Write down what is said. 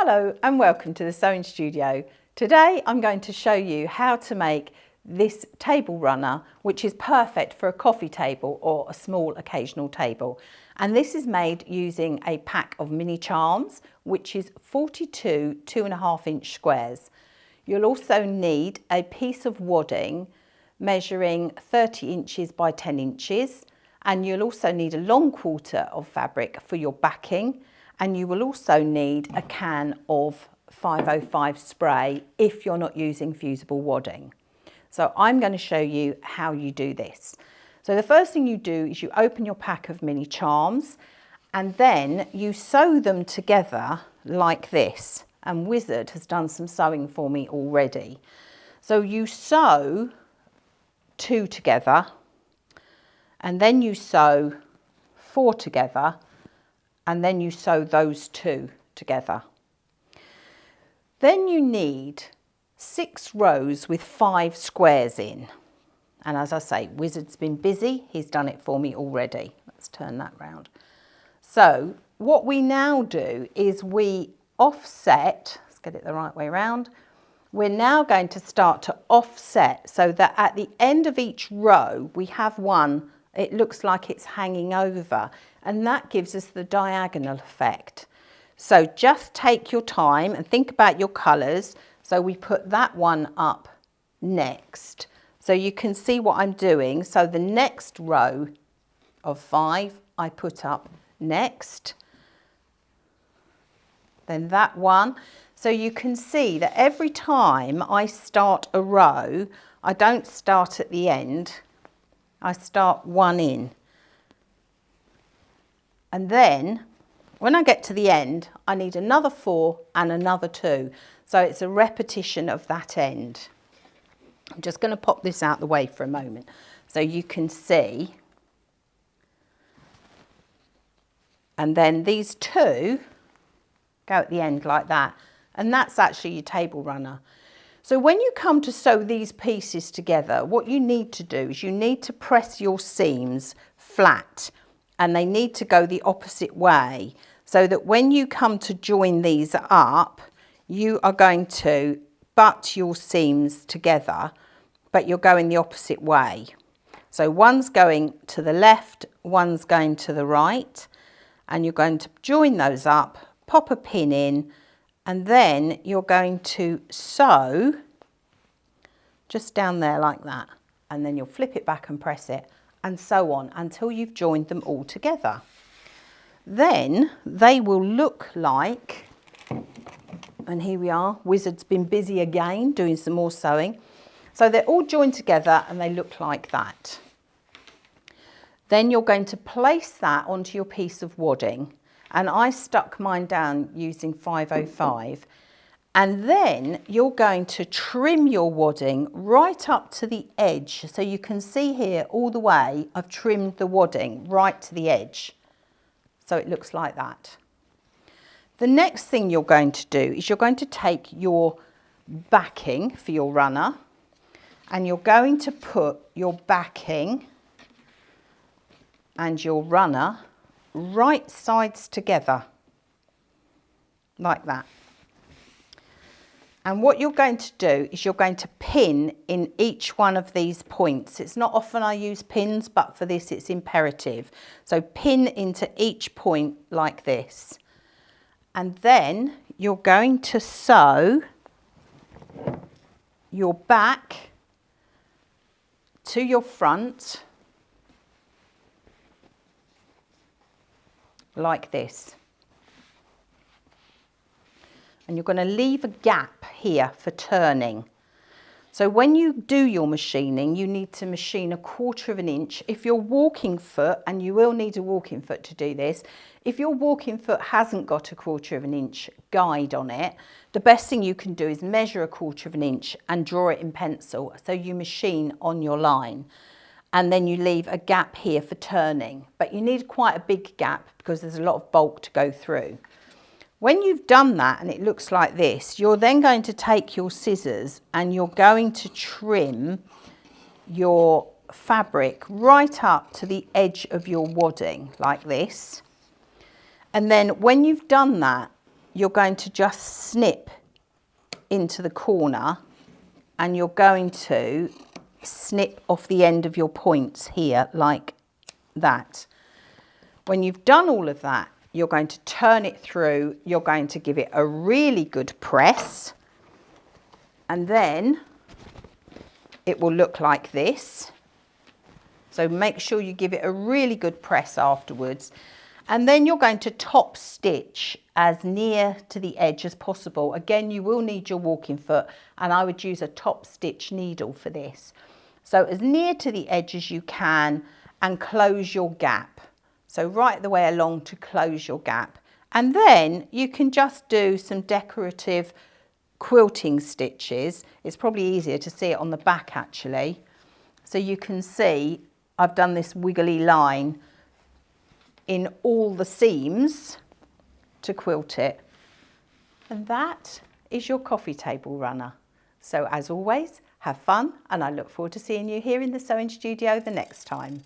Hello and welcome to the sewing studio. Today I'm going to show you how to make this table runner, which is perfect for a coffee table or a small occasional table. And this is made using a pack of mini charms, which is 42 2.5-inch squares. You'll also need a piece of wadding measuring 30 inches by 10 inches. And you'll also need a long quarter of fabric for your backing. And you will also need a can of 505 spray if you're not using fusible wadding. So I'm going to show you how you do this. So the first thing you do is you open your pack of mini charms and then you sew them together like this. And Wizard has done some sewing for me already. So you sew 2 together and then you sew 4 together. And then you sew those 2 together. Then you need 6 rows with 5 squares in. And as I say, Wizard's been busy, he's done it for me already. Let's turn that round. So what we now do is we offset, let's get it the right way around. We're now going to start to offset so that at the end of each row, we have one, it looks like it's hanging over. And that gives us the diagonal effect. So just take your time and think about your colours. So we put that one up next. So you can see what I'm doing. So the next row of 5 I put up next. Then that one. So you can see that every time I start a row, I don't start at the end. I start one in. And then when I get to the end, I need another 4 and another 2. So it's a repetition of that end. I'm just going to pop this out the way for a moment so you can see. And then these 2 go at the end like that. And that's actually your table runner. So when you come to sew these pieces together, what you need to do is you need to press your seams flat. And they need to go the opposite way so that when you come to join these up, you are going to butt your seams together, but you're going the opposite way. So one's going to the left, one's going to the right, and you're going to join those up, pop a pin in, and then you're going to sew just down there like that. And then you'll flip it back and press it. And so on until you've joined them all together. Then they will look like, and here we are, Wizard's been busy again doing some more sewing. So they're all joined together and they look like that. Then you're going to place that onto your piece of wadding. And I stuck mine down using 505. And then you're going to trim your wadding right up to the edge. So you can see here all the way, I've trimmed the wadding right to the edge. So it looks like that. The next thing you're going to do is you're going to take your backing for your runner and you're going to put your backing and your runner right sides together like that. And what you're going to do is you're going to pin in each one of these points. It's not often I use pins, but for this it's imperative. So pin into each point like this. And then you're going to sew your back to your front like this. And you're going to leave a gap here for turning. So when you do your machining, you need to machine 1/4 inch. If you're walking foot, and you will need a walking foot to do this, if your walking foot hasn't got 1/4 inch guide on it, the best thing you can do is measure 1/4 inch and draw it in pencil. So you machine on your line. And then you leave a gap here for turning. But you need quite a big gap because there's a lot of bulk to go through. When you've done that and it looks like this, you're then going to take your scissors and you're going to trim your fabric right up to the edge of your wadding like this. And then when you've done that, you're going to just snip into the corner, and you're going to snip off the end of your points here like that. When you've done all of that, you're going to turn it through, you're going to give it a really good press, and then it will look like this. So make sure you give it a really good press afterwards. And then you're going to top stitch as near to the edge as possible. Again, you will need your walking foot, and I would use a top stitch needle for this. So as near to the edge as you can, and close your gap. So right the way along to close your gap. And then you can just do some decorative quilting stitches. It's probably easier to see it on the back actually. So you can see I've done this wiggly line in all the seams to quilt it. And that is your coffee table runner. So as always, have fun, and I look forward to seeing you here in the sewing studio the next time.